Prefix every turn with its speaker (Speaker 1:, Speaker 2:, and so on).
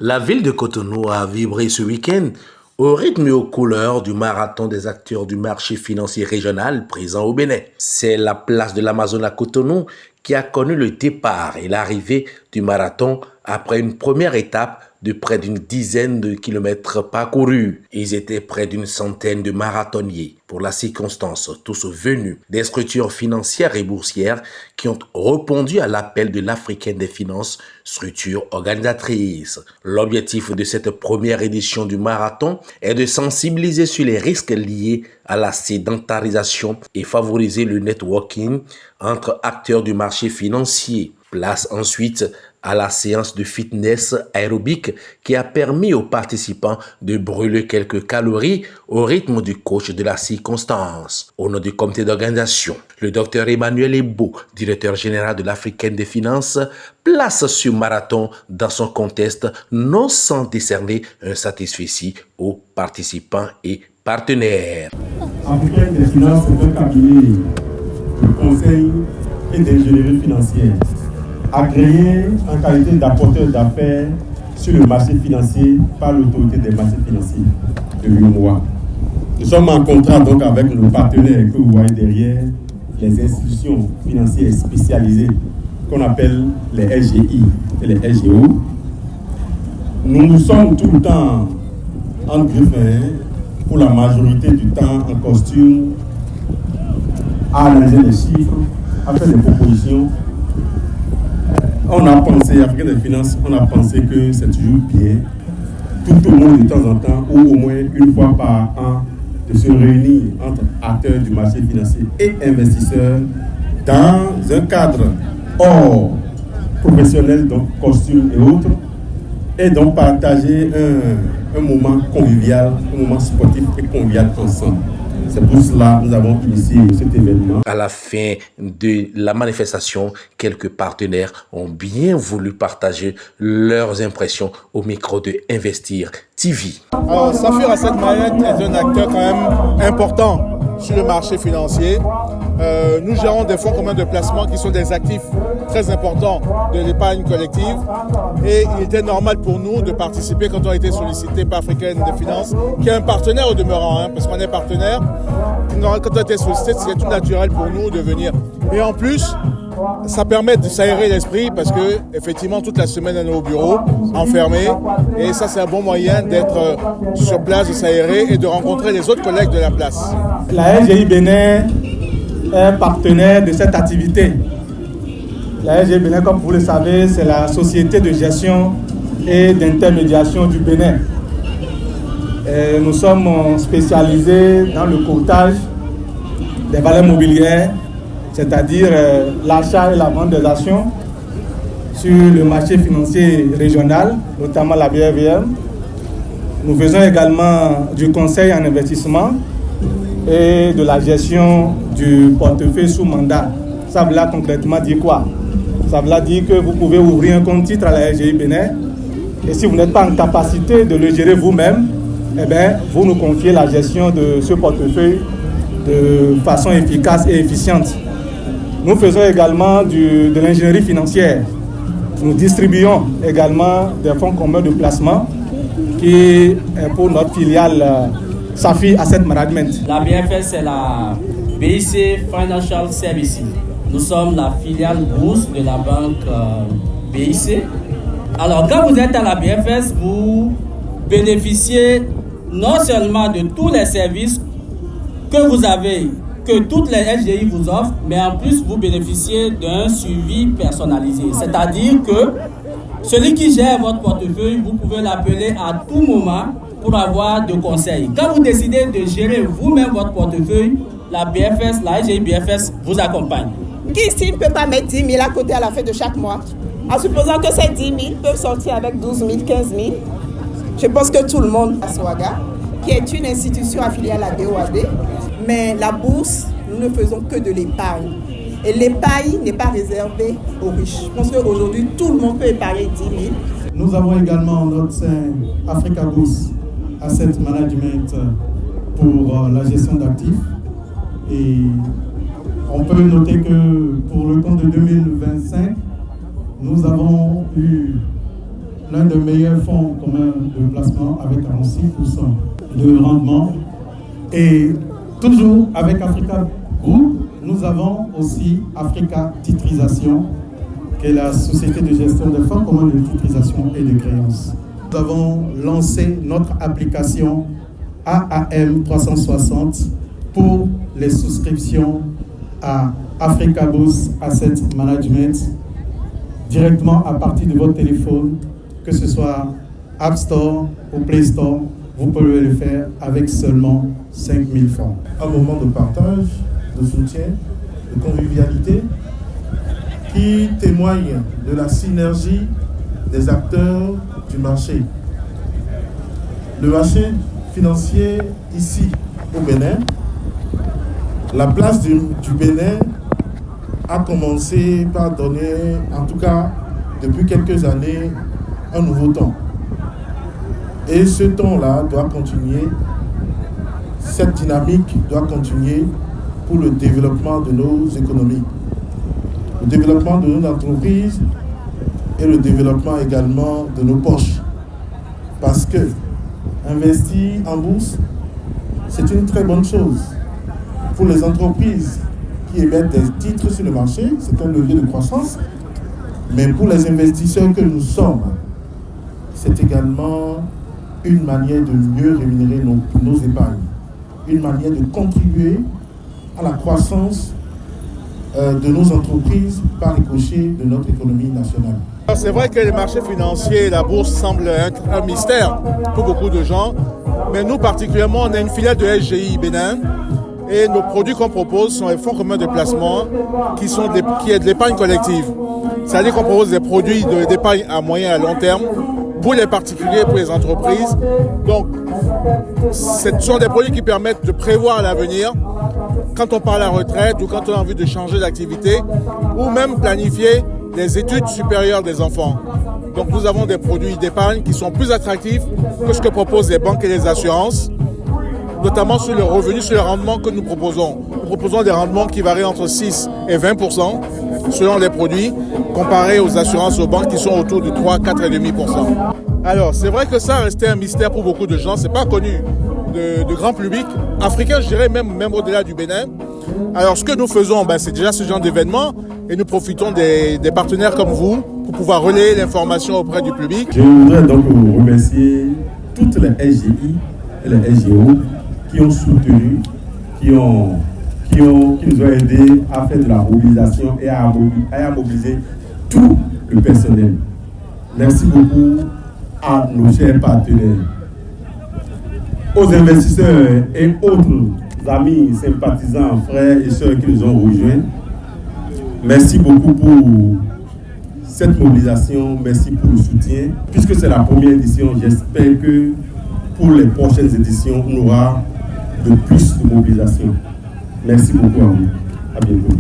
Speaker 1: La ville de Cotonou a vibré ce week-end au rythme et aux couleurs du marathon des acteurs du marché financier régional présent au Bénin. C'est la place de l'Amazone à Cotonou qui a connu le départ et l'arrivée du marathon après une première étape de près d'une dizaine de kilomètres parcourus. Ils étaient près d'une centaine de marathoniers. Pour la circonstance, tous venus des structures financières et boursières qui ont répondu à l'appel de l'Africaine des finances, structure organisatrice. L'objectif de cette première édition du marathon est de sensibiliser sur les risques liés à la sédentarisation et favoriser le networking entre acteurs du marché financier. Place ensuite à la séance de fitness aérobique qui a permis aux participants de brûler quelques calories au rythme du coach de la circonstance. Au nom du comité d'organisation, le docteur Emmanuel Ebo, directeur général de l'Africaine des finances, place ce marathon dans son contexte non sans décerner un satisfecit aux participants et partenaires.
Speaker 2: L'Africaine des finances est un cabinet de conseil et d'ingénierie financière, agréé en qualité d'apporteur d'affaires sur le marché financier par l'autorité des marchés financiers de l'UMOA. Nous sommes en contrat donc avec nos partenaires que vous voyez derrière, les institutions financières spécialisées qu'on appelle les SGI et les SGO. Nous sommes tout le temps en griffe, pour la majorité du temps en costume, à analyser les chiffres, à faire des propositions. On a pensé, Africain des finances, on a pensé que c'est toujours bien, tout au moins de temps en temps, ou au moins une fois par an, de se réunir entre acteurs du marché financier et investisseurs dans un cadre hors professionnel, donc costume et autres, et donc partager un moment convivial, un moment sportif et convivial ensemble. C'est pour cela que nous avons initié cet événement.
Speaker 1: À la fin de la manifestation, quelques partenaires ont bien voulu partager leurs impressions au micro de Investir TV.
Speaker 3: Alors, Safir Asset Management est un acteur quand même important sur le marché financier. Nous gérons des fonds communs de placement qui sont des actifs très importants de l'épargne collective et il était normal pour nous de participer quand on a été sollicité par Africaine des finances, qui est un partenaire au demeurant, parce qu'on est partenaire. Quand on a été sollicité, c'est tout naturel pour nous de venir. Et en plus, ça permet de s'aérer l'esprit parce que effectivement toute la semaine on est au bureau, enfermé, et ça c'est un bon moyen d'être sur place, de s'aérer et de rencontrer les autres collègues de la place.
Speaker 2: La SGI Bénin est partenaire de cette activité. La SGI Bénin, comme vous le savez, c'est la société de gestion et d'intermédiation du Bénin. Et nous sommes spécialisés dans le courtage des valeurs mobilières, c'est-à-dire l'achat et la vente des actions sur le marché financier régional, notamment la BRVM. Nous faisons également du conseil en investissement et de la gestion du portefeuille sous mandat. Ça veut là concrètement dire quoi? Ça veut là dire que vous pouvez ouvrir un compte titre à la SGI Bénin et si vous n'êtes pas en capacité de le gérer vous-même, eh bien, vous nous confiez la gestion de ce portefeuille de façon efficace et efficiente. Nous faisons également de l'ingénierie financière. Nous distribuons également des fonds communs de placement qui est pour notre filiale Safir Asset Management.
Speaker 4: La BFS, c'est la BIC Financial Services. Nous sommes la filiale bourse de la banque BIC. Alors, quand vous êtes à la BFS, vous bénéficiez non seulement de tous les services que vous avez, que toutes les SGI vous offrent, mais en plus vous bénéficiez d'un suivi personnalisé. C'est-à-dire que celui qui gère votre portefeuille, vous pouvez l'appeler à tout moment pour avoir de conseils. Quand vous décidez de gérer vous-même votre portefeuille, la BFS, la SGI BFS vous accompagne.
Speaker 5: Qui ici ne peut pas mettre 10 000 à côté à la fin de chaque mois? En supposant que ces 10 000 peuvent sortir avec 12 000, 15 000. Je pense que tout le monde a SWAGA, qui est une institution affiliée à la BOAD, mais la bourse, nous ne faisons que de l'épargne. Et l'épargne n'est pas réservée aux riches. Je pense qu'aujourd'hui, tout le monde peut épargner 10 000.
Speaker 2: Nous avons également notre sein Africa Bourse Asset Management pour la gestion d'actifs. Et on peut noter que pour le compte de 2025, nous avons eu l'un des meilleurs fonds communs de placement avec 46% de rendement. Et toujours avec Africa Group, nous avons aussi Africa Titrisation, qui est la société de gestion des fonds communs de titrisation et de créances. Nous avons lancé notre application AAM 360 pour les souscriptions à Africa Boost Asset Management directement à partir de votre téléphone, que ce soit App Store ou Play Store, vous pouvez le faire avec seulement 5 000 francs.
Speaker 6: Un moment de partage, de soutien, de convivialité qui témoigne de la synergie des acteurs du marché. Le marché financier ici au Bénin, la place du Bénin a commencé par donner, en tout cas depuis quelques années, un nouveau ton. Et ce ton-là doit continuer, cette dynamique doit continuer pour le développement de nos économies, le développement de nos entreprises et le développement également de nos poches. Parce que investir en bourse, c'est une très bonne chose. Pour les entreprises qui émettent des titres sur le marché, c'est un levier de croissance. Mais pour les investisseurs que nous sommes, c'est également une manière de mieux rémunérer nos épargnes, une manière de contribuer à la croissance de nos entreprises par ricochet de notre économie nationale.
Speaker 3: C'est vrai que les marchés financiers et la bourse semblent être un mystère pour beaucoup de gens, mais nous particulièrement, on a une filiale de SGI Bénin et nos produits qu'on propose sont les fonds communs de placement qui est de l'épargne collective. C'est-à-dire qu'on propose des produits d'épargne à moyen et à long terme pour les particuliers et pour les entreprises. Donc, ce sont des produits qui permettent de prévoir l'avenir quand on part à la retraite ou quand on a envie de changer d'activité ou même planifier les études supérieures des enfants. Donc nous avons des produits d'épargne qui sont plus attractifs que ce que proposent les banques et les assurances, notamment sur le revenu, sur le rendement que nous proposons. Nous proposons des rendements qui varient entre 6 et 20% selon les produits, comparés aux assurances aux banques qui sont autour de 3, 4,5%. Alors c'est vrai que ça restait un mystère pour beaucoup de gens, c'est pas connu de grand public, africain je dirais même au-delà du Bénin. Alors ce que nous faisons, c'est déjà ce genre d'événement et nous profitons des partenaires comme vous pour pouvoir relayer l'information auprès du public.
Speaker 2: Je voudrais donc vous remercier toutes les SGI et les SGO qui ont soutenu, qui nous ont aidés à faire de la mobilisation et à mobiliser tout le personnel. Merci beaucoup à nos chers partenaires, aux investisseurs et autres amis, sympathisants, frères et sœurs qui nous ont rejoints. Merci beaucoup pour cette mobilisation, merci pour le soutien. Puisque c'est la première édition, j'espère que pour les prochaines éditions, on aura de plus de mobilisation. Merci beaucoup à vous. À bientôt.